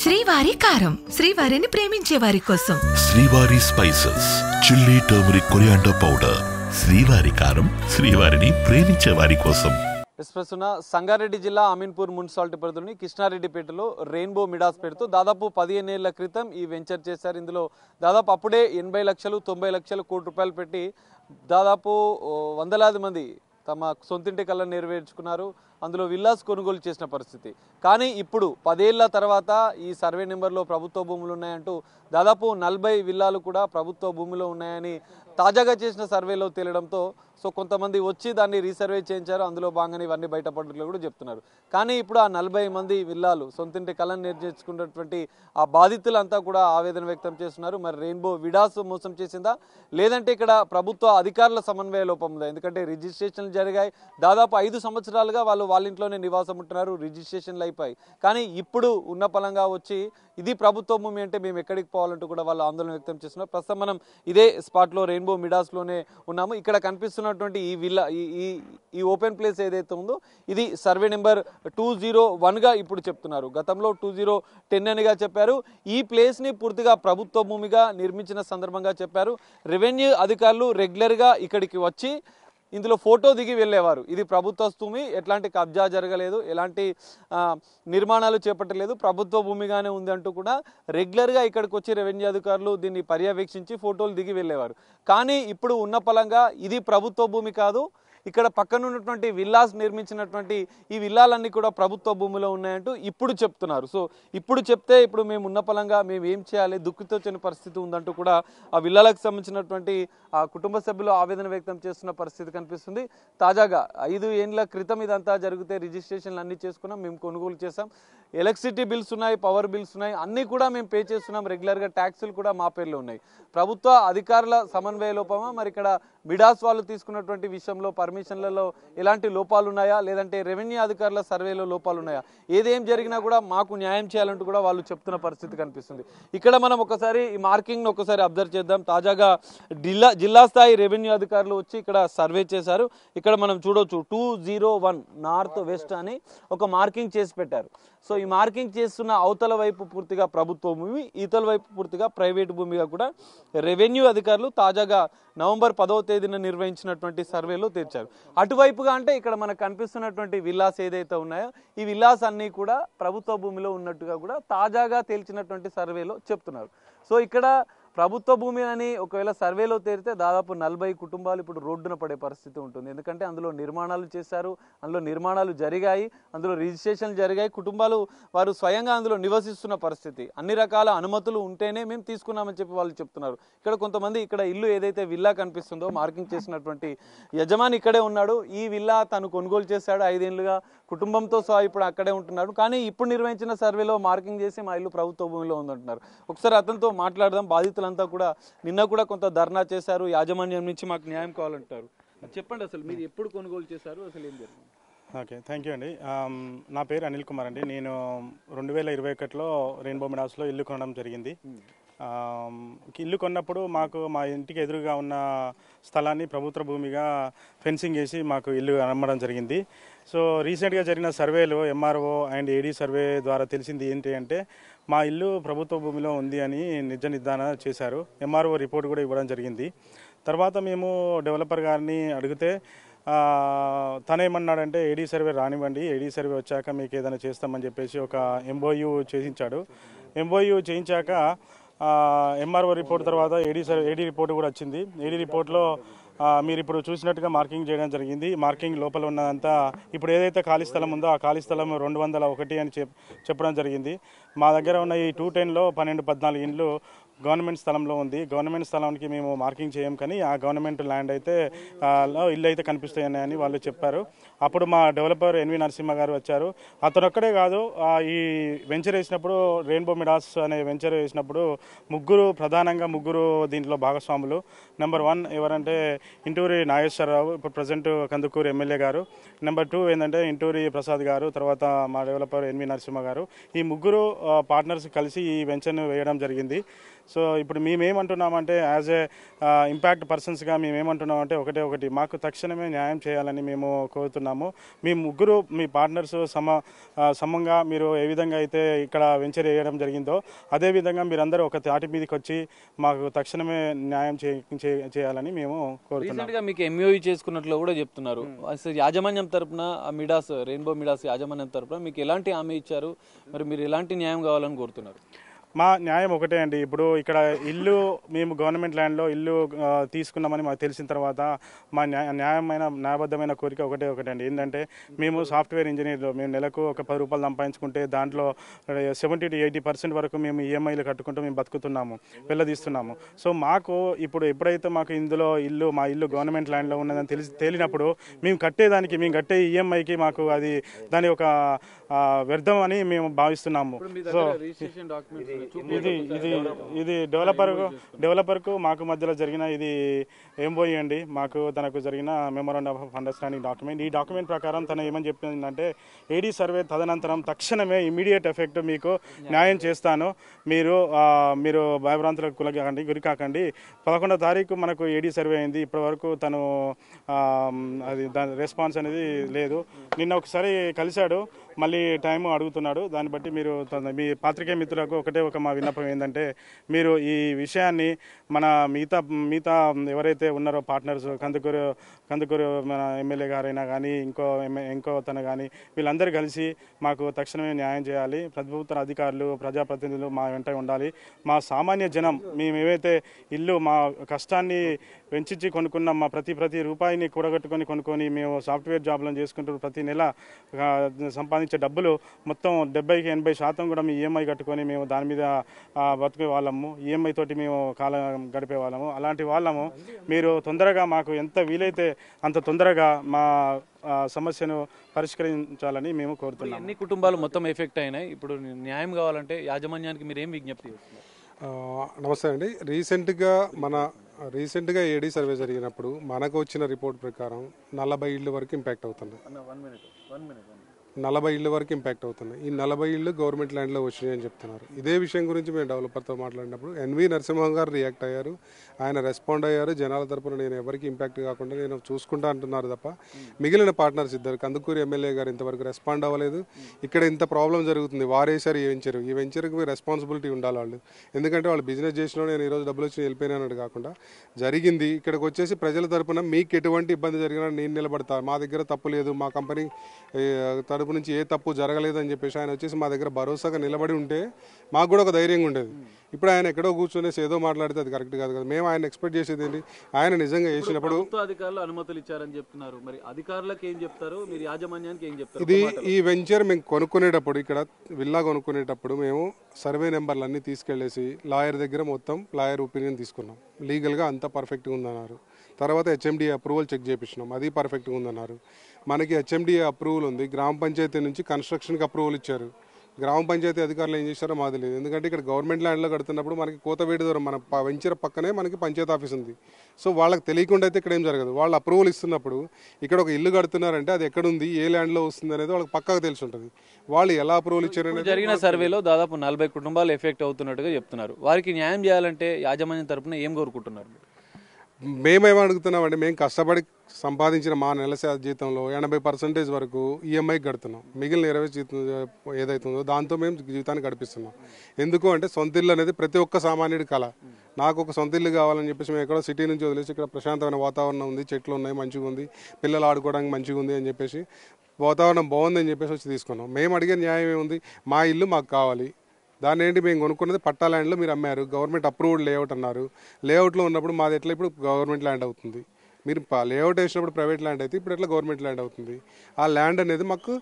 శ్రీవారి కారం, శ్రీవారిని ప్రేమించే వారి కోసం. శ్రీవారి spices, chilli, turmeric, coriander powder. శ్రీవారి కారం, శ్రీవారిని ప్రేమించే వారి కోసం. సంగారెడ్డి జిల్లా అమీన్పూర్ మున్సిపాలిటీ పరిధిలోని కృష్ణారెడ్డిపేటలో రెయిన్బో మిడాస్ పేరుతో దాదాపు 15 ఏళ్ల క్రితం ఈ వెంచర్ చేశారు. ఇందులో దాదాపు అప్పుడే 80 లక్షలు 90 లక్షలు కోటి రూపాయలు పెట్టి దాదాపు వందలాది మంది తమ సొంతింటి కళ్ళను నెరవేర్చుకున్నారు. అందులో విల్లాస్ కొనుగోలు చేసిన పరిస్థితి. కానీ ఇప్పుడు 10 ఏళ్ల తర్వాత ఈ సర్వే నెంబర్లో ప్రభుత్వ భూములు ఉన్నాయంటూ దాదాపు 40 విల్లాలు కూడా ప్రభుత్వ భూమిలో ఉన్నాయని తాజాగా చేసిన సర్వేలో తేలడంతో కొంతమంది వచ్చి దాన్ని రీసర్వే చేయించారు. అందులో భాగంగా ఇవన్నీ బయటపడ్డట్లు కూడా చెప్తున్నారు. కానీ ఇప్పుడు ఆ 40 మంది విల్లాలు సొంతింటి కళను నెరవేర్చుకున్నటువంటి ఆ బాధితులంతా కూడా ఆవేదన వ్యక్తం చేస్తున్నారు. మరి రెయిన్బో విడాస్ మోసం చేసిందా, లేదంటే ఇక్కడ ప్రభుత్వ అధికారుల సమన్వయ లోపం ఉందా? ఎందుకంటే రిజిస్ట్రేషన్లు జరిగాయి. దాదాపు 5 సంవత్సరాలుగా వాళ్ళ ఇంట్లోనే నివాసం ఉంటున్నారు. రిజిస్ట్రేషన్లు అయిపోయి కానీ ఇప్పుడు ఉన్న పలంగా వచ్చి ఇది ప్రభుత్వ భూమి అంటే మేము ఎక్కడికి పోవాలంటూ కూడా వాళ్ళు ఆందోళన వ్యక్తం చేస్తున్నారు. ప్రస్తుతం మనం ఇదే స్పాట్లో రెయిన్బో మిడాస్లోనే ఉన్నాము. ఇక్కడ కనిపిస్తున్నటువంటి ఈ విల్లా ఈ ఓపెన్ ప్లేస్ ఏదైతే ఉందో ఇది సర్వే నెంబర్ 201గా ఇప్పుడు చెప్తున్నారు. గతంలో 2010 అనిగా చెప్పారు. ఈ ప్లేస్ని పూర్తిగా ప్రభుత్వ భూమిగా నిర్మించిన సందర్భంగా చెప్పారు. రెవెన్యూ అధికారులు రెగ్యులర్గా ఇక్కడికి వచ్చి ఇందులో ఫోటో దిగి వెళ్ళేవారు. ఇది ప్రభుత్వ భూమి, ఎట్లాంటి కబ్జా జరగలేదు, ఎలాంటి నిర్మాణాలు చేపట్టలేదు, ప్రభుత్వ భూమిగానే ఉంది అంటూ కూడా రెగ్యులర్గా ఇక్కడికి వచ్చి రెవెన్యూ అధికారులు దీన్ని పర్యవేక్షించి ఫోటోలు దిగి వెళ్ళేవారు. కానీ ఇప్పుడు ఉన్న పలంగా ఇది ప్రభుత్వ భూమి కాదు, ఇక్కడ పక్కన ఉన్నటువంటి విల్లాస్ నిర్మించినటువంటి ఈ విల్లాలన్నీ కూడా ప్రభుత్వ భూమిలో ఉన్నాయంటూ ఇప్పుడు చెప్తున్నారు. ఇప్పుడు చెప్తే ఇప్పుడు మేము ఉన్న పలంగా మేము ఏం చేయాలి, దుఃఖితోచని పరిస్థితి ఉందంటూ కూడా ఆ విల్లాలకు సంబంధించినటువంటి ఆ కుటుంబ సభ్యులు ఆవేదన వ్యక్తం చేస్తున్న పరిస్థితి కనిపిస్తుంది. తాజాగా 5 ఏళ్ల క్రితం ఇదంతా జరిగితే రిజిస్ట్రేషన్లు అన్నీ చేసుకున్నాం, మేము కొనుగోలు చేసాం, ఎలక్ట్రిసిటీ బిల్స్ ఉన్నాయి, పవర్ బిల్స్ ఉన్నాయి, అన్నీ కూడా మేము పే చేస్తున్నాం, రెగ్యులర్గా ట్యాక్సులు కూడా మా పేర్లో ఉన్నాయి. ప్రభుత్వ అధికారుల సమన్వయ లోపమా, మరి ఇక్కడ మిడాస్ వాళ్ళు తీసుకున్నటువంటి విషయంలో పర్మిషన్లలో ఎలాంటి లోపాలు ఉన్నాయా, లేదంటే రెవెన్యూ అధికారుల సర్వేలో లోపాలు ఉన్నాయా, ఏదేం జరిగినా కూడా మాకు న్యాయం చేయాలంటూ కూడా వాళ్ళు చెప్తున్న పరిస్థితి కనిపిస్తుంది. ఇక్కడ మనం ఒకసారి ఈ మార్కింగ్ను ఒకసారి అబ్జర్వ్ చేద్దాం. తాజాగా జిల్లా స్థాయి రెవెన్యూ అధికారులు వచ్చి ఇక్కడ సర్వే చేశారు. ఇక్కడ మనం చూడొచ్చు 201 నార్త్ వెస్ట్ అని ఒక మార్కింగ్ చేసి పెట్టారు. ఈ మార్కింగ్ చేస్తున్న అవతల వైపు పూర్తిగా ప్రభుత్వ భూమి, ఈతల వైపు పూర్తిగా ప్రైవేట్ భూమిగా కూడా రెవెన్యూ అధికారులు తాజాగా నవంబర్ 10వ తేదీన నిర్వహించినటువంటి సర్వేలో తెచ్చారు. అటువైపుగా అంటే ఇక్కడ మనకు కనిపిస్తున్నటువంటి విల్లాస్ ఏదైతే ఉన్నాయో ఈ విల్లాస్ అన్నీ కూడా ప్రభుత్వ భూమిలో ఉన్నట్టుగా కూడా తాజాగా తేల్చినటువంటి సర్వేలో చెప్తున్నారు. ఇక్కడ ప్రభుత్వ భూమి అని ఒకవేళ సర్వేలో తేలితే దాదాపు 40 కుటుంబాలు ఇప్పుడు రోడ్డున పడే పరిస్థితి ఉంటుంది. ఎందుకంటే అందులో నిర్మాణాలు చేశారు, అందులో నిర్మాణాలు జరిగాయి, అందులో రిజిస్ట్రేషన్లు జరిగాయి, కుటుంబాలు వారు స్వయంగా అందులో నివసిస్తున్న పరిస్థితి. అన్ని రకాల అనుమతులు ఉంటేనే మేము తీసుకున్నామని చెప్పి వాళ్ళు చెప్తున్నారు. ఇక్కడ కొంతమంది ఇక్కడ ఇల్లు ఏదైతే విల్లా కనిపిస్తుందో మార్కింగ్ చేసినటువంటి యజమాని ఇక్కడే ఉన్నాడు. ఈ విల్లా తను కొనుగోలు చేశాడు, 5 ఏళ్లుగా కుటుంబంతో సహా ఇప్పుడు అక్కడే ఉంటున్నాడు. కానీ ఇప్పుడు నిర్వహించిన సర్వేలో మార్కింగ్ చేసి మా ఇల్లు ప్రభుత్వ భూమిలో ఉందంటున్నారు. ఒకసారి అతనితో మాట్లాడదాం. బాధితులంతా కూడా నిన్న కూడా కొంత ధర్నా చేశారు, యాజమాన్యం నుంచి మాకు న్యాయం కావాలంటారు. చెప్పండి, అసలు మీరు ఎప్పుడు కొనుగోలు చేశారు, అసలు ఏం జరిగింది? ఓకే, థ్యాంక్ యూ అండి. నా పేరు అనిల్ కుమార్ అండి. నేను 2021లో రెయిన్బో మిడాస్లో ఇల్లు కొనడం జరిగింది. ఇల్లు కొన్నప్పుడు మాకు మా ఇంటికి ఎదురుగా ఉన్న స్థలాన్ని ప్రభుత్వ భూమిగా ఫెన్సింగ్ వేసి మాకు ఇల్లు అమ్మడం జరిగింది. రీసెంట్గా జరిగిన సర్వేలో ఎంఆర్ఓ అండ్ ఏడీ సర్వే ద్వారా తెలిసింది ఏంటి అంటే మా ఇల్లు ప్రభుత్వ భూమిలో ఉంది అని నిర్ధారణ చేశారు. ఎంఆర్ఓ రిపోర్ట్ కూడా ఇవ్వడం జరిగింది. తర్వాత మేము డెవలపర్ గారిని అడిగితే తనేమన్నాడంటే ఏడీ సర్వే రానివ్వండి, ఏడీ సర్వే వచ్చాక మీకు ఏదైనా చేస్తామని చెప్పేసి ఒక ఎంఓయూ చేయించాడు. ఎంఓయూ చేయించాక ఎంఆర్ఓ రిపోర్ట్ తర్వాత ఏడీ రిపోర్ట్ కూడా వచ్చింది. ఏడీ రిపోర్ట్లో మీరు ఇప్పుడు చూసినట్టుగా మార్కింగ్ చేయడం జరిగింది. మార్కింగ్ లోపల ఉన్నదంతా ఇప్పుడు ఏదైతే ఖాళీ స్థలం ఉందో ఆ ఖాళీ స్థలం 201 అని చెప్పడం జరిగింది. మా దగ్గర ఉన్న ఈ 210లో 12-14 ఇండ్లు గవర్నమెంట్ స్థలంలో ఉంది. గవర్నమెంట్ స్థలానికి మేము మార్కింగ్ చేయం, కానీ ఆ గవర్నమెంట్ ల్యాండ్ అయితే ఇల్లు అయితే కనిపిస్తాయని అని వాళ్ళు చెప్పారు. అప్పుడు మా డెవలపర్ ఎన్వి నరసింహ గారు వచ్చారు. అతను ఒక్కడే కాదు, ఈ వెంచర్ వేసినప్పుడు రెయిన్బో మిడాస్ అనే వెంచర్ వేసినప్పుడు ప్రధానంగా ముగ్గురు దీంట్లో భాగస్వాములు. నెంబర్ 1 ఎవరంటే ఇంటూరి నాగేశ్వరరావు, ఇప్పుడు ప్రజెంట్ కందుకూరు ఎమ్మెల్యే గారు. నెంబర్ 2 ఏంటంటే ఇంటూరి ప్రసాద్ గారు, తర్వాత మా డెవలపర్ ఎన్వి నరసింహ గారు. ఈ ముగ్గురు పార్ట్నర్స్ కలిసి ఈ వెంచర్ను వేయడం జరిగింది. సో ఇప్పుడు మేమేమంటున్నామంటే యాజ్ ఏ ఇంపాక్ట్ పర్సన్స్గా మేమేమంటున్నామంటే ఒకటి మాకు తక్షణమే న్యాయం చేయాలని మేము కోరుతున్నాము. మీ ముగ్గురు మీ పార్ట్నర్స్ సమంగా మీరు ఏ విధంగా అయితే ఇక్కడ వెంచర్ వేయడం జరిగిందో అదేవిధంగా మీరందరూ ఒక తాటి మీదకి వచ్చి మాకు తక్షణమే న్యాయం చేయాలని మేము కోరుతున్నాం. మీకు ఎంఓయూ చేసుకున్నట్లు కూడా చెప్తున్నారు. అసలు యాజమాన్యం తరపున మిడాస్ రెయిన్బో మిడాస్ యాజమాన్యం తరపున మీకు ఎలాంటి హామీ ఇచ్చారు, మరి మీరు ఎలాంటి న్యాయం కావాలని కోరుతున్నారు? మా న్యాయం ఒకటే అండి. ఇప్పుడు ఇక్కడ ఇల్లు మేము గవర్నమెంట్ ల్యాండ్లో ఇల్లు తీసుకున్నామని మాకు తెలిసిన తర్వాత మా న్యాయబద్ధమైన కోరిక ఒకటే అండి. ఏంటంటే మేము సాఫ్ట్వేర్ ఇంజనీర్లు, మేము నెలకు ఒక 10 రూపాయలు సంపాదించుకుంటే దాంట్లో 70 to 80% వరకు మేము ఈఎంఐలు కట్టుకుంటూ మేము బతుకుతున్నాము, వెళ్ళదీస్తున్నాము. సో మాకు ఇప్పుడు ఎప్పుడైతే మాకు ఇందులో మా ఇల్లు గవర్నమెంట్ ల్యాండ్లో ఉన్నదని తేలినప్పుడు మేము కట్టే ఈఎంఐకి మాకు అది దాని ఒక వ్యర్థం అని మేము భావిస్తున్నాము. సో ఇది డెవలపర్కు మాకు మధ్యలో జరిగిన ఇది ఎంఓయూ అండి. మాకు తనకు జరిగిన మెమోరాండం ఆఫ్ అండర్స్టాండింగ్ డాక్యుమెంట్. ఈ డాక్యుమెంట్ ప్రకారం తను ఏమని చెప్పిందంటే ఏడీ సర్వే తదనంతరం తక్షణమే ఇమీడియట్ ఎఫెక్ట్ మీకు న్యాయం చేస్తాను, మీరు భయభ్రాంతులకు గురి కాకండి. 11వ తారీఖు మనకు ఏడీ సర్వే అయింది, ఇప్పటి వరకు తను అది దాని రెస్పాన్స్ అనేది లేదు. నిన్న ఒకసారి కలిశాడు, మళ్ళీ టైం అడుగుతున్నాడు. దాన్ని బట్టి మీరు మీ పాత్రికేయ మిత్రులకు ఒక మా విన్నపం ఏంటంటే మీరు ఈ విషయాన్ని మన మిగతా ఎవరైతే ఉన్నారో పార్ట్నర్స్ కందుకూరు మన ఎమ్మెల్యే గారైనా కానీ ఇంకో తను కానీ వీళ్ళందరూ కలిసి మాకు తక్షణమే న్యాయం చేయాలి. ప్రభుత్వ అధికారులు ప్రజాప్రతినిధులు మా వెంట ఉండాలి. మా సామాన్య జనం మేము ఏవైతే ఇల్లు మా కష్టాన్ని వెంచి కొనుక్కున్నాం, మా ప్రతి రూపాయిని కూడగట్టుకొని కొనుక్కొని మేము సాఫ్ట్వేర్ జాబ్లను చేసుకుంటూ ప్రతి నెల సంపాదించే డబ్బులు మొత్తం 70-80% కూడా మేము ఈఎంఐ కట్టుకొని మేము దాని మీద బతికే వాళ్ళము, ఈఎంఐ తోటి మేము కాలం గడిపే వాళ్ళము. అలాంటి వాళ్ళము మీరు తొందరగా మాకు ఎంత వీలైతే అంత తొందరగా మా సమస్యను పరిష్కరించాలని మేము కోరుతున్నాం. ఎన్ని కుటుంబాలు మొత్తం ఎఫెక్ట్ అయినాయి? ఇప్పుడు న్యాయం కావాలంటే యాజమాన్యానికి మీరు ఏం విజ్ఞప్తి చేస్తున్నారు? నమస్తే అండి. రీసెంట్గా ఏడీ సర్వే జరిగినప్పుడు మనకు వచ్చిన రిపోర్ట్ ప్రకారం 40 ఇళ్ళు వరకు ఇంపాక్ట్ అవుతుంది. 40 ఇళ్ళు వరకు ఇంపాక్ట్ అవుతుంది. ఈ 40 ఇళ్ళు గవర్నమెంట్ ల్యాండ్లో వచ్చినాయి అని చెప్తున్నారు. ఇదే విషయం గురించి మేము డెవలపర్తో మాట్లాడినప్పుడు ఎన్వి నరసింహం గారు రియాక్ట్ అయ్యారు, ఆయన రెస్పాండ్ అయ్యారు. జనాల తరపున నేను ఎవరికి ఇంపాక్ట్ కాకుండా నేను చూసుకుంటా అంటున్నారు తప్ప మిగిలిన పార్ట్నర్స్ ఇద్దరు కందుకూరు ఎమ్మెల్యే గారు ఇంతవరకు రెస్పాండ్ అవ్వలేదు. ఇక్కడ ఇంత ప్రాబ్లం జరుగుతుంది, వారేసారు ఈ వెంచర్కి రెస్పాన్సిబిలిటీ ఉండాలి వాళ్ళు. ఎందుకంటే వాళ్ళు బిజినెస్ చేసినా నేను ఈరోజు డబ్బులు వచ్చి వెళ్ళిపోయినాడు కాకుండా జరిగింది. ఇక్కడికి వచ్చేసి ప్రజల తరపున మీకు ఎటువంటి ఇబ్బంది జరిగినా నేను నిలబడతా, మా దగ్గర తప్పు లేదు, మా కంపెనీ తరపు నుంచి ఏ తప్పు జరగలేదని చెప్పేసి ఆయన వచ్చేసి మా దగ్గర భరోసాగా నిలబడి ఉంటే మాకు కూడా ఒక ధైర్యంగా ఉండేది. ఇప్పుడు ఆయన ఎక్కడో కూర్చొనేసి ఏదో మాట్లాడితే అది కరెక్ట్ కాదు కదా. మేము ఆయన ఎక్స్పెక్ట్ చేసేది ఏంటి, ఆయన నిజంగా చేసినప్పుడు అధికారులు అనుమతులు ఇచ్చారని చెప్తున్నారు. మరి అధికారులకు ఏం చెప్తారు, మీరు యాజమాన్యానికి ఏం చెప్తారు? ఈ వెంచర్ మేము కొనుక్కునేటప్పుడు, ఇక్కడ విల్లా కొనుక్కునేటప్పుడు మేము సర్వే నెంబర్లు అన్నీ తీసుకెళ్లేసి లాయర్ దగ్గర మొత్తం లాయర్ ఒపీనియన్ తీసుకున్నాం. లీగల్గా అంతా పర్ఫెక్ట్గా ఉందన్నారు. తర్వాత హెచ్ఎండిఏ అప్రూవల్ చెక్ చేయించినాం, అది పర్ఫెక్ట్గా ఉందన్నారు. మనకి హెచ్ఎండిఏ అప్రూవల్ ఉంది, గ్రామ పంచాయతీ నుంచి కన్స్ట్రక్షన్కి అప్రూవల్ ఇచ్చారు. గ్రామ పంచాయతీ అధికారులు ఏం చేశారో మాది లేదు. ఎందుకంటే ఇక్కడ గవర్నమెంట్ ల్యాండ్లో కడుతున్నప్పుడు మనకి కోతవేడి దూరం మన వెంచర్ పక్కనే మనకి పంచాయతీ ఆఫీస్ ఉంది. సో వాళ్ళకి తెలియకుండా అయితే ఇక్కడ ఏం జరగదు. వాళ్ళు అప్రూవల్ ఇస్తున్నప్పుడు ఇక్కడ ఒక ఇల్లు కడుతున్నారంటే అది ఎక్కడుంది, ఏ ల్యాండ్లో వస్తుంది అనేది వాళ్ళకి పక్కగా తెలిసి ఉంటుంది. వాళ్ళు ఎలా అప్రూవల్ ఇచ్చారనేది జరిగిన సర్వేలో దాదాపు 40 కుటుంబాలు ఎఫెక్ట్ అవుతున్నట్టుగా చెప్తున్నారు. వారికి న్యాయం చేయాలంటే యాజమాన్యం తరపున ఏం కోరుకుంటున్నారు? మేమేమో అడుగుతున్నామండి, మేము కష్టపడి సంపాదించిన మా నెల జీతంలో 80% వరకు ఈఎంఐ కడుతున్నాం. మిగిలిన 20 జీతం ఏదైతుందో దాంతో మేము జీవితాన్ని గడిపిస్తున్నాం. ఎందుకు అంటే సొంత ఇల్లు అనేది ప్రతి ఒక్క సామాన్యుడి కళ. నాకు ఒక సొంత ఇల్లు కావాలని చెప్పేసి మేము ఎక్కడో సిటీ నుంచి వదిలేసి ఇక్కడ ప్రశాంతమైన వాతావరణం ఉంది, చెట్లు ఉన్నాయి, మంచిగా ఉంది, పిల్లలు ఆడుకోవడానికి మంచిగా ఉంది అని చెప్పేసి వాతావరణం బాగుందని చెప్పేసి వచ్చి తీసుకున్నాం. మేము అడిగే న్యాయం ఏముంది, మా ఇల్లు మాకు కావాలి. దాన్ని ఏంటి మేము కొనుక్కున్నది పట్టా ల్యాండ్లో మీరు అమ్మారు, గవర్నమెంట్ అప్రూవ్డ్ లేఅవుట్ అన్నారు. లేఅవుట్లో ఉన్నప్పుడు మాది ఎట్లా ఇప్పుడు గవర్నమెంట్ ల్యాండ్ అవుతుంది? మీరు లేఅవుట్ వేసినప్పుడు ప్రైవేట్ ల్యాండ్ అయితే ఇప్పుడు ఎట్లా గవర్నమెంట్ ల్యాండ్ అవుతుంది? ఆ ల్యాండ్ అనేది మాకు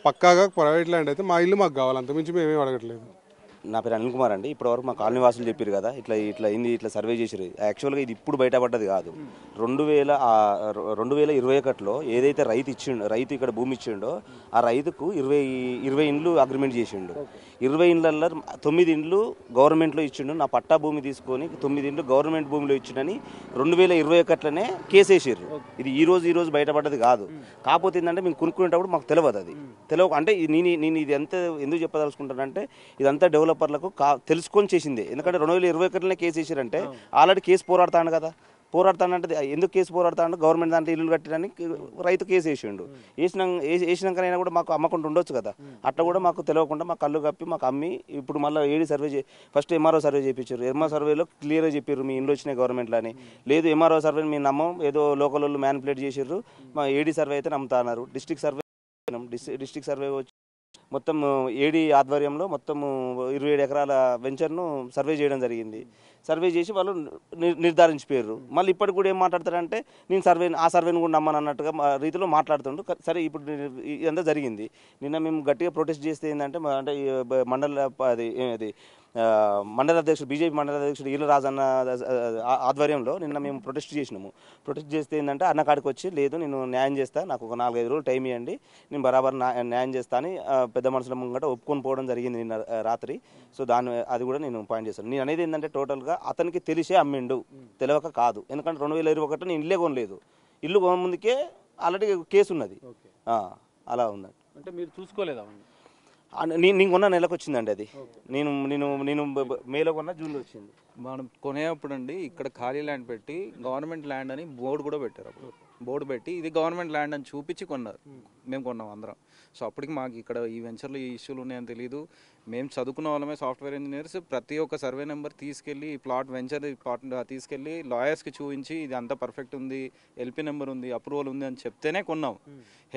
పక్కాగా ప్రైవేట్ ల్యాండ్ అయితే మా ఇల్లు మాకు కావాలి, అంతమించి మేమేం అడగట్లేదు. నా పేరు అనిల్ కుమార్ అండి. ఇప్పటివరకు మా కాలనీ వాసులు చెప్పారు కదా ఇట్లా సర్వే చేసారు. యాక్చువల్గా ఇది ఇప్పుడు బయటపడ్డది కాదు. 2021లో ఏదైతే రైతు ఇక్కడ భూమి ఇచ్చిండో ఆ రైతుకు 20 ఇండ్లు అగ్రిమెంట్ చేసిండు. 20 ఇండ్లలో 9 ఇండ్లు గవర్నమెంట్లో ఇచ్చిండు. నా పట్టా భూమి తీసుకొని 9 ఇండ్లు గవర్నమెంట్ భూమిలో ఇచ్చిండని 2021లోనే కేసు వేసారు. ఇది ఈ రోజు బయటపడ్డది కాదు. కాకపోతే ఏంటంటే మేము కొనుక్కునేటప్పుడు మాకు తెలియదు. అది తెలియక అంటే నేను ఇది ఎంత ఎందుకు చెప్పదలుచుకుంటానంటే ఇదంతా డెవలప్ డెవలపర్లకు తెలుసుకొని చేసింది. ఎందుకంటే 2021లోనే కేసు వేసారంటే ఆల్రెడీ కేసు పోరాడుతాడు కదా. పోరాడుతానంటే ఎందుకు కేసు పోరాడుతాడు? గవర్నమెంట్ దాంట్లో ఇల్లు కట్టడానికి రైతు కేసు వేసిండు. వేసినాకనైనా కూడా మాకు అమ్మకుండా ఉండొచ్చు కదా. అట్లా కూడా మాకు తెలియకుండా మా కళ్ళు కప్పి మాకు అమ్మి ఇప్పుడు మళ్ళీ ఏడీ సర్వే ఫస్ట్ ఎంఆర్ఓ సర్వే చేయించారు. ఎంఆర్ఓ సర్వేలో క్లియర్గా చెప్పారు మీ ఇండ్లు వచ్చినాయి గవర్నమెంట్లో అని. లేదు ఎంఆర్ఓ సర్వేని మేము నమ్మం, ఏదో లోకల్ వాళ్ళు మ్యానిపులేట్ చేసారు, మా ఏడీ సర్వే అయితే నమ్ముతా అన్నారు. డిస్ట్రిక్ట్ సర్వే వచ్చి మొత్తం ఏడీ ఆధ్వర్యంలో మొత్తం 27 ఎకరాల వెంచర్ను సర్వే చేయడం జరిగింది. సర్వే చేసి వాళ్ళు నిర్ధారించిపోయారు. మళ్ళీ ఇప్పటికి కూడా ఏం మాట్లాడతారంటే నేను ఆ సర్వేని కూడా నమ్మను అన్నట్టుగా రీతిలో మాట్లాడుతుండ్రు. సరే ఇప్పుడు ఇదంతా జరిగింది. నిన్న మేము గట్టిగా ప్రొటెస్ట్ చేస్తే ఏంటంటే అంటే మండల అధ్యక్షుడు బీజేపీ మండల అధ్యక్షుడు ఈల రాజన్న ఆధ్వర్యంలో నిన్న మేము ప్రొటెస్ట్ చేసినాము. ప్రొటెస్ట్ చేస్తే ఏంటంటే అన్న కాడికి వచ్చి లేదు నేను న్యాయం చేస్తా, నాకు ఒక 4-5 రోజులు టైం ఇవ్వండి, నేను బరాబర్ న్యాయం చేస్తా అని పెద్ద మనుషుల ముంగట ఒప్పుకొని పోవడం జరిగింది నిన్న రాత్రి. సో అది కూడా నేను పాయింట్ చేస్తాను. నేను అనేది ఏంటంటే టోటల్గా అతనికి తెలిసే అమ్మిండు, తెలియక కాదు. ఎందుకంటే 2021 నేను ఇల్లే కొనలేదు, ఇల్లు కొన ముందుకే ఆల్రెడీ కేసు ఉన్నది. అలా ఉందండి. అంటే మీరు చూసుకోలేదా? నేను కొన్న నెలకు వచ్చిందండి అది. నేను మేలో కొన్న జూన్లో వచ్చింది. మనం కొనేటప్పుడు అండి ఇక్కడ ఖాళీ ల్యాండ్ పెట్టి గవర్నమెంట్ ల్యాండ్ అని బోర్డు కూడా పెట్టారు. అప్పుడు బోర్డు పెట్టి ఇది గవర్నమెంట్ ల్యాండ్ అని చూపించి కొన్నారు. మేము కొన్నాం అందరం. సో అప్పటికి మాకు ఇక్కడ ఈ వెంచర్లో ఈ ఇష్యూలు ఉన్నాయని తెలియదు. మేము చదువుకున్న వాళ్ళమే సాఫ్ట్వేర్ ఇంజనీర్స్. ప్రతి ఒక్క సర్వే నెంబర్ తీసుకెళ్ళి ఈ ప్లాట్ వెంచర్ ప్లాట్ తీసుకెళ్ళి లాయర్స్కి చూపించి ఇది అంతా పర్ఫెక్ట్ ఉంది, ఎల్పీ నెంబర్ ఉంది, అప్రూవల్ ఉంది అని చెప్తేనే కొన్నాం.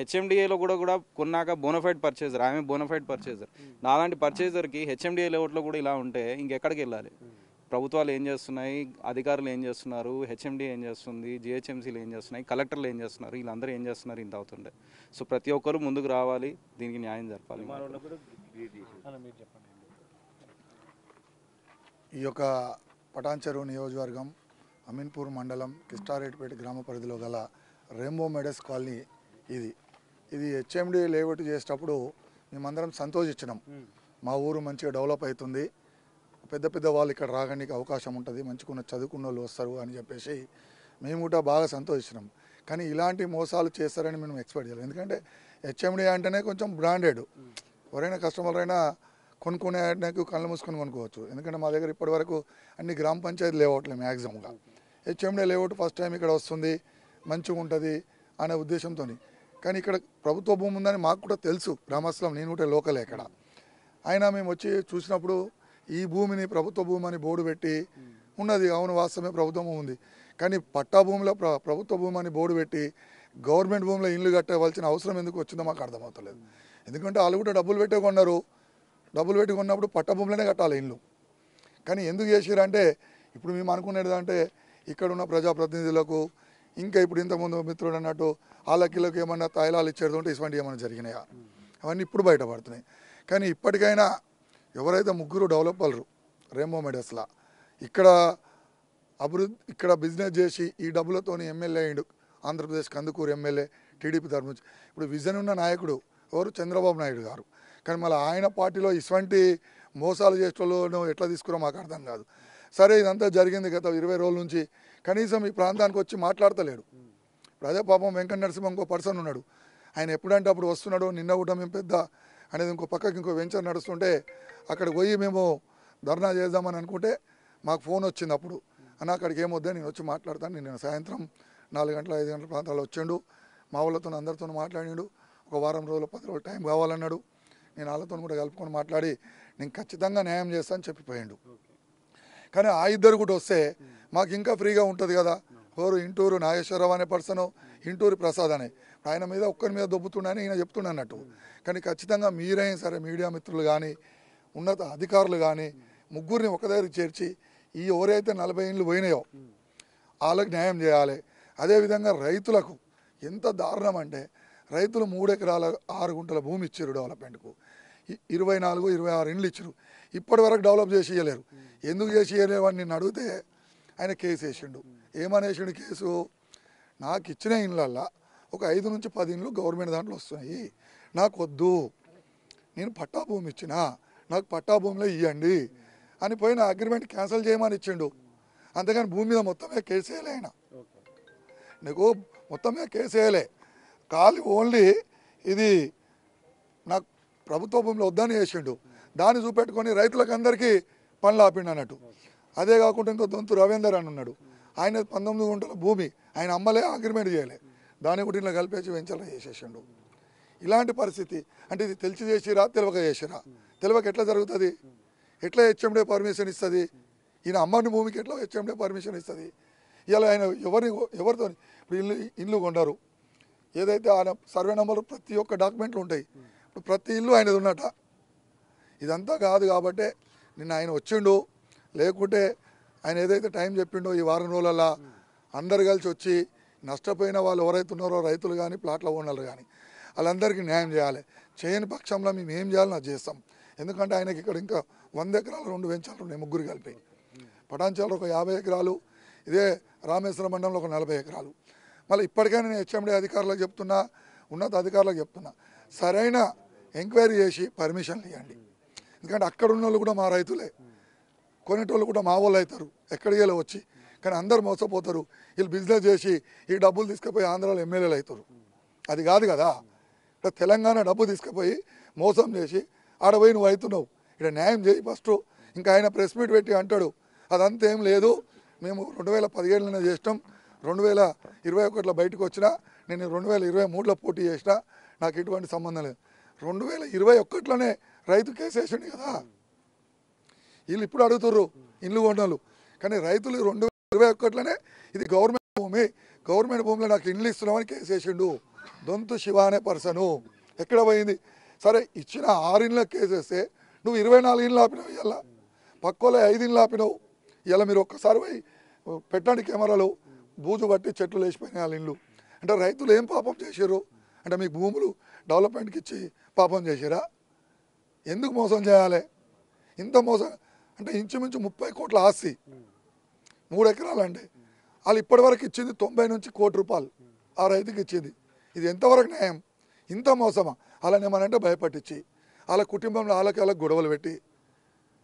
హెచ్ఎండిఏలో కూడా కొన్నాక బోనఫైడ్ పర్చేజర్, ఆమె బోనఫైడ్ పర్చేజర్. నాలాంటి పర్చేజర్కి హెచ్ఎండిఏ లేఅవుట్లో కూడా ఇలా ఉంటే ఇంకెక్కడికి వెళ్ళాలి? ప్రభుత్వాలు ఏం చేస్తున్నాయి, అధికారులు ఏం చేస్తున్నారు, హెచ్ఎండి ఏం చేస్తుంది, జిహెచ్ఎంసీలు ఏం చేస్తున్నాయి, కలెక్టర్లు ఏం చేస్తున్నారు, వీళ్ళందరూ ఏం చేస్తున్నారు ఇంత అవుతుండే. సో ప్రతి ఒక్కరు ముందుకు రావాలి, దీనికి న్యాయం జరపాలి. ఈ యొక్క పటాన్చెరు నియోజకవర్గం అమీన్పూర్ మండలం కిస్టారెడ్డిపేట గ్రామ పరిధిలో గల రెయిన్బో మెడస్ కాలనీ ఇది హెచ్ఎండి లేఅవుట్ చేసేటప్పుడు మేమందరం సంతోషించినాం. మా ఊరు మంచిగా డెవలప్ అవుతుంది, పెద్ద వాళ్ళు ఇక్కడ రాగడానికి అవకాశం ఉంటుంది, మంచిగా చదువుకున్న వాళ్ళు వస్తారు అని చెప్పేసి మేము కూడా బాగా సంతోషించినాం. కానీ ఇలాంటి మోసాలు చేస్తారని మేము ఎక్స్పెక్ట్ చేయలేదు. ఎందుకంటే హెచ్ఎండి అంటేనే కొంచెం బ్రాండెడ్, ఎవరైనా కస్టమర్ అయినా కొనుక్కునేకు కళ్ళు మూసుకొని కొనుక్కోవచ్చు. ఎందుకంటే మా దగ్గర ఇప్పటి వరకు అన్ని గ్రామ పంచాయతీ లేఅవుట్లే మ్యాక్సిమంగా. హెచ్ఎండి లేఅవుట్ ఫస్ట్ టైం ఇక్కడ వస్తుంది, మంచిగా ఉంటుంది అనే ఉద్దేశంతో. కానీ ఇక్కడ ప్రభుత్వ భూమి ఉందని మాకు కూడా తెలుసు, గ్రామస్తులం, నేను కూడా లోకలే ఇక్కడ. అయినా మేము వచ్చి చూసినప్పుడు ఈ భూమిని ప్రభుత్వ భూమి అని బోర్డు పెట్టి ఉన్నది. అవును, వాస్తవమే ప్రభుత్వం ఉంది. కానీ పట్టా భూమిలో ప్రభుత్వ భూమి అని బోర్డు పెట్టి గవర్నమెంట్ భూమిలో ఇల్లు కట్టవలసిన అవసరం ఎందుకు వచ్చిందో మాకు అర్థమవుతలేదు. ఎందుకంటే వాళ్ళు కూడా డబ్బులు పెట్టి కొన్నారు, డబ్బులు పెట్టి కొన్నప్పుడు పట్టా భూమిలోనే కట్టాలి ఇల్లు. కానీ ఎందుకు చేసారంటే ఇప్పుడు మేము అనుకునేది అంటే ఇక్కడ ఉన్న ప్రజాప్రతినిధులకు ఇంకా ఇప్పుడు ఇంతకుముందు మిత్రుడు అన్నట్టు వాళ్ళకి ఏమన్నా తాయిలాలు ఇచ్చేది ఉంటే ఇటువంటి ఏమైనా జరిగినాయా అవన్నీ ఇప్పుడు బయటపడుతున్నాయి. కానీ ఇప్పటికైనా ఎవరైతే 3 డెవలపర్లు రెయిన్బో మెడస్లా ఇక్కడ బిజినెస్ చేసి ఈ డబ్బులతోని ఎమ్మెల్యే అయ్యిండు, ఆంధ్రప్రదేశ్ కందుకూరు ఎమ్మెల్యే టీడీపీ తరఫు నుంచి. ఇప్పుడు విజన్ ఉన్న నాయకుడు ఎవరు? చంద్రబాబు నాయుడు గారు. కానీ మళ్ళీ ఆయన పార్టీలో ఇటువంటి మోసాలు చేసేటోళ్ళు ఎట్లా తీసుకురో మాకు అర్థం కాదు. సరే, ఇదంతా జరిగింది గత 20 రోజుల నుంచి, కనీసం ఈ ప్రాంతానికి వచ్చి మాట్లాడతలేడు. అదే పాపం వెంకట నరసింహ ఇంకో పర్సన్ ఉన్నాడు, ఆయన ఎప్పుడంటే అప్పుడు వస్తున్నాడు. నిన్న కూడా మేము పెద్ద అనేది ఇంకో పక్కకి ఇంకో వెంచర్ నడుస్తుంటే అక్కడికి పోయి మేము ధర్నా చేద్దామని అనుకుంటే మాకు ఫోన్ వచ్చింది. అప్పుడు అన్న అక్కడికి ఏమొద్దా, నేను వచ్చి మాట్లాడతాను. నేను సాయంత్రం 4 గంటల 5 గంటల ప్రాంతాల్లో వచ్చిండు, మా వాళ్ళతో అందరితో మాట్లాడిండు. ఒక వారం రోజులు 10 రోజులు టైం కావాలన్నాడు. నేను వాళ్ళతో కూడా కలుపుకొని మాట్లాడి నేను ఖచ్చితంగా న్యాయం చేస్తాను చెప్పిపోయాడు. కానీ ఆ ఇద్దరు కూడా వస్తే మాకు ఇంకా ఫ్రీగా ఉంటుంది కదా. ఎవరు? ఇంటూరు నాగేశ్వరరావు అనే పర్సను, ఇంటూరు ప్రసాద్ అనే ఆయన మీద ఒక్కరి మీద దొబ్బుతున్నాయని ఈయన చెప్తున్నట్టు. కానీ ఖచ్చితంగా మీరైనా సరే మీడియా మిత్రులు కానీ ఉన్నత అధికారులు కానీ 3 ఒక దగ్గర చేర్చి ఈ ఎవరైతే 40 ఏళ్ళు పోయినాయో వాళ్ళకి న్యాయం చేయాలి. అదేవిధంగా రైతులకు ఎంత దారుణం అంటే రైతులు 3 ఎకరాల 6 గుంటల భూమి ఇచ్చారు డెవలప్మెంట్కు, 24-26 ఇండ్లు ఇచ్చారు. ఇప్పటి వరకు డెవలప్ చేసి ఇవ్వలేరు. ఎందుకు చేసి ఇవ్వలేవు అని నేను అడిగితే ఆయన కేసు వేసిండు. ఏమనేసిండు కేసు? నాకు ఇచ్చిన ఇండ్లల్లో ఒక 5 నుంచి 10 ఇండ్లు గవర్నమెంట్ దాంట్లో వస్తున్నాయి, నాకు వద్దు, నేను పట్టా భూమి ఇచ్చినా నాకు పట్టా భూమిలో ఇవ్వండి అని పోయిన అగ్రిమెంట్ క్యాన్సిల్ చేయమని ఇచ్చిండు. అంతేగాని భూమి మీద మొత్తమే కేసు వేయలే. ఆయన నీకు మొత్తమే కేసు వేయలే, ఖాళీ ఓన్లీ ఇది నాకు ప్రభుత్వ భూమిలో వద్దని చేసిండు. దాన్ని చూపెట్టుకొని రైతులకు అందరికీ పనులు ఆపిండు అన్నట్టు. అదే కాకుండా ఇంకో దొంతు రవీందర్ అని ఉన్నాడు, ఆయన 19 గుంటల భూమి ఆయన అమ్మలే, అగ్రిమెంట్ చేయలే, దాన్ని కూడా ఇలా కలిపేసి వెంచర్లో చేసేసిండు. ఇలాంటి పరిస్థితి అంటే ఇది తెలిసి చేసిరా తెలియక చేసిరా? తెలియక ఎట్లా జరుగుతుంది? ఎట్లా హెచ్ఎండే పర్మిషన్ ఇస్తుంది? ఈయన అమ్మని భూమికి ఎట్లా హెచ్ఎండే పర్మిషన్ ఇస్తుంది? ఇలా ఆయన ఎవరితో ఇప్పుడు ఇల్లు కొన్నారు, ఏదైతే ఆయన సర్వే నెంబర్ ప్రతి ఒక్క డాక్యుమెంట్లు ఉంటాయి, ఇప్పుడు ప్రతి ఇల్లు ఆయనది ఉన్నట. ఇదంతా కాదు కాబట్టి నిన్న ఆయన వచ్చిండు, లేకుంటే ఆయన ఏదైతే టైం చెప్పిండో ఈ వారం రోజులలో అందరు కలిసి వచ్చి నష్టపోయిన వాళ్ళు ఎవరైతే ఉన్నారో రైతులు కానీ ప్లాట్ల ఓనర్లు కానీ వాళ్ళందరికీ న్యాయం చేయాలి. చేయని పక్షంలో మేము ఏం చేయాలో అది చేస్తాం. ఎందుకంటే ఆయనకి ఇక్కడ ఇంకా 100 ఎకరాలు 2 వెంచర్లు ఉన్నాయి, ముగ్గురు కలిపి. పటాన్చాలో ఒక 50 ఎకరాలు, ఇదే రామేశ్వరం మండలంలో ఒక 40 ఎకరాలు. మళ్ళీ ఇప్పటికైనా నేను హెచ్ఎండి అధికారులకు చెప్తున్నా, ఉన్నత అధికారులకు చెప్తున్నా, సరైన ఎంక్వైరీ చేసి పర్మిషన్లు ఇవ్వండి. ఎందుకంటే అక్కడ ఉన్న వాళ్ళు కూడా మా రైతులే, కొనేటోళ్ళు కూడా మా వాళ్ళు అవుతారు ఎక్కడికి వచ్చి. కానీ అందరు మోసపోతారు, వీళ్ళు బిజినెస్ చేసి ఈ డబ్బులు తీసుకుపోయి ఆంధ్రాలో ఎమ్మెల్యేలు అవుతారు. అది కాదు కదా. ఇక్కడ తెలంగాణ డబ్బు తీసుకుపోయి మోసం చేసి ఆడపోయి నువ్వు అవుతున్నావు, ఇక్కడ న్యాయం చేయి ఫస్ట్. ఇంకా ఆయన ప్రెస్ మీట్ పెట్టి అంటాడు అదంతా ఏం లేదు, మేము 2017లోనే చేసినాం, 2021లో బయటకు వచ్చినా, నేను 2023లో పోటీ చేసినా, నాకు ఎటువంటి సంబంధం లేదు. 2021లోనే రైతు కేసు వేసిండు కదా. వీళ్ళు ఇప్పుడు అడుగుతుర్రు ఇల్లు కొన్నాళ్ళు, కానీ రైతులు 2021లోనే ఇది గవర్నమెంట్ భూమి, గవర్నమెంట్ భూమిలో నాకు ఇండ్లు ఇస్తున్నామని కేసు వేసిండు. దొంతు శివ అనే పర్సను ఎక్కడ పోయింది? సరే ఇచ్చిన 6 ఇండ్ల కేసు వేస్తే నువ్వు 24 ఇండ్లు ఆపినావు, ఇలా పక్కోలే 5 ఇండ్లు ఆపినావు. ఇలా మీరు ఒక్కసారి పోయి పెట్టండి కెమెరాలు, బూజు పట్టి చెట్లు లేచిపోయినాయి వాళ్ళ ఇండ్లు. అంటే రైతులు ఏం పాపం చేశారు? అంటే మీకు భూములు డెవలప్మెంట్కి ఇచ్చి పాపం చేశారా? ఎందుకు మోసం చేయాలి? ఇంత మోసం అంటే ఇంచుమించు 30 కోట్ల ఆస్తి, 3 ఎకరాలు అంటే వాళ్ళు ఇప్పటివరకు ఇచ్చింది 90 నుంచి ₹1 కోటి ఆ రైతుకి ఇచ్చింది. ఇది ఎంతవరకు న్యాయం? ఇంత మోసమా? అలానే ఏమనంటే భయపట్టించి వాళ్ళ కుటుంబంలో వాళ్ళకి గొడవలు పెట్టి,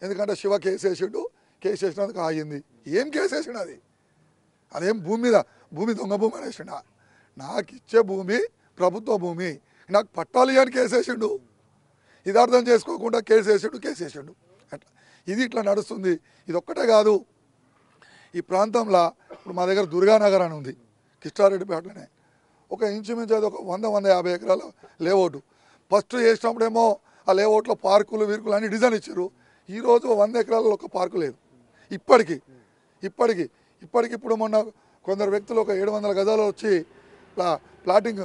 ఎందుకంటే శివ కేసు వేసిండు, కేసు వేసినందుకు ఆగింది. ఏం కేసు వేసిండు? అదేం భూమి మీద భూమి దొంగ భూమి అనేసిండా? నాకు ఇచ్చే భూమి ప్రభుత్వ భూమి, నాకు పట్టాలి అని కేసు వేసిండు. ఇది అర్థం చేసుకోకుండా కేసు వేసిండు. అట్లా ఇది ఇట్లా నడుస్తుంది. ఇది ఒక్కటే కాదు, ఈ ప్రాంతంలో ఇప్పుడు మా దగ్గర దుర్గానగర్ అని ఉంది కిష్టారెడ్డిపేటలోనే, ఒక ఇంచుమించు అది ఒక 100-150 ఎకరాల లేఅవుట్. ఫస్ట్ చేసినప్పుడేమో ఆ లేఅవుట్లో పార్కులు వీర్కులు అన్ని డిజైన్ ఇచ్చారు. ఈరోజు 100 ఎకరాలలో ఒక పార్కు లేదు. ఇప్పటికి ఇప్పుడు మొన్న కొందరు వ్యక్తులు ఒక 700 గజాలు వచ్చి ప్లాటింగ్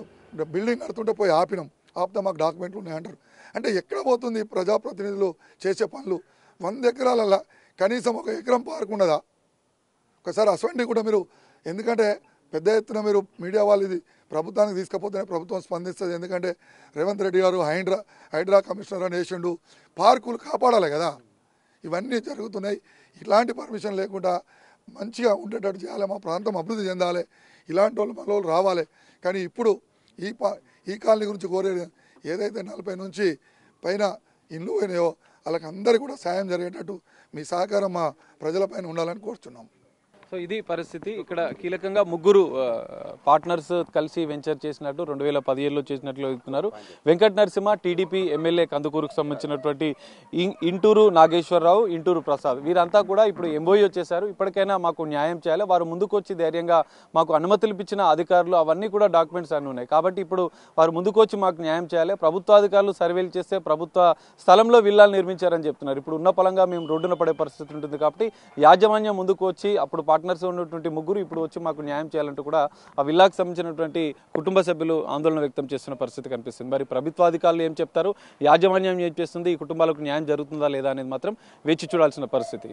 బిల్డింగ్ కడుతుంటే పోయి ఆపితే మాకు డాక్యుమెంట్లు ఉన్నాయంటారు. అంటే ఎక్కడ పోతుంది ప్రజాప్రతినిధులు చేసే పనులు? 100 ఎకరాలలో కనీసం 1 ఎకరం పార్క్ ఉండదా? ఒకసారి అసలు కూడా మీరు, ఎందుకంటే పెద్ద ఎత్తున మీరు మీడియా వాళ్ళు ఇది ప్రభుత్వానికి తీసుకపోతేనే ప్రభుత్వం స్పందిస్తుంది. ఎందుకంటే రేవంత్ రెడ్డి గారు హైడ్రా కమిషనర్ అని వేసిండు, పార్కులు కాపాడాలి కదా. ఇవన్నీ జరుగుతున్నాయి. ఇలాంటి పర్మిషన్ లేకుండా మంచిగా ఉండేటట్టు చేయాలి, మా ప్రాంతం అభివృద్ధి చెందాలి, ఇలాంటి వాళ్ళు మన వాళ్ళు రావాలి. కానీ ఇప్పుడు ఈ కాలనీ గురించి కోరేది ఏదైతే 40 నుంచి పైన ఇల్లు పోయినాయో వాళ్ళకి అందరికీ కూడా సాయం జరిగేటట్టు మీ సహకారం మా ప్రజలపైన ఉండాలని కోరుతున్నాం. సో ఇది పరిస్థితి. ఇక్కడ కీలకంగా ముగ్గురు పార్ట్నర్స్ కలిసి వెంచర్ చేసినట్టు 2017లో చేసినట్లు చెప్తున్నారు. వెంకట నరసింహ టీడీపీ ఎమ్మెల్యే కందుకూరుకు సంబంధించినటువంటి ఇంటూరు నాగేశ్వరరావు, ఇంటూరు ప్రసాద్, వీరంతా కూడా ఇప్పుడు ఎంఓయూ చేశారు. ఇప్పటికైనా మాకు న్యాయం చేయాలి, వారు ముందుకు వచ్చి ధైర్యంగా మాకు అనుమతులు ఇచ్చిన అధికారులు అవన్నీ కూడా డాక్యుమెంట్స్ అన్నీ ఉన్నాయి కాబట్టి ఇప్పుడు వారు ముందుకు వచ్చి మాకు న్యాయం చేయాలి. ప్రభుత్వ అధికారులు సర్వేలు చేస్తే ప్రభుత్వ స్థలంలో విల్లాలు నిర్మించారని చెప్తున్నారు. ఇప్పుడు ఉన్న పలంగా మేము రోడ్డున పడే పరిస్థితి ఉంటుంది కాబట్టి యాజమాన్యం ముందుకు వచ్చి అప్పుడు పార్ట్నర్స్ ఉన్నటువంటి ముగ్గురు ఇప్పుడు వచ్చి మాకు న్యాయం చేయాలంటూ కూడా ఆ విల్లాకు సంబంధించినటువంటి కుటుంబ సభ్యులు ఆందోళన వ్యక్తం చేస్తున్న పరిస్థితి కనిపిస్తుంది. మరి ప్రభుత్వ అధికారులు ఏం చెప్తారు, యాజమాన్యం ఏం చేస్తుంది, ఈ కుటుంబాలకు న్యాయం జరుగుతుందా లేదా అనేది మాత్రం వేచి చూడాల్సిన పరిస్థితి.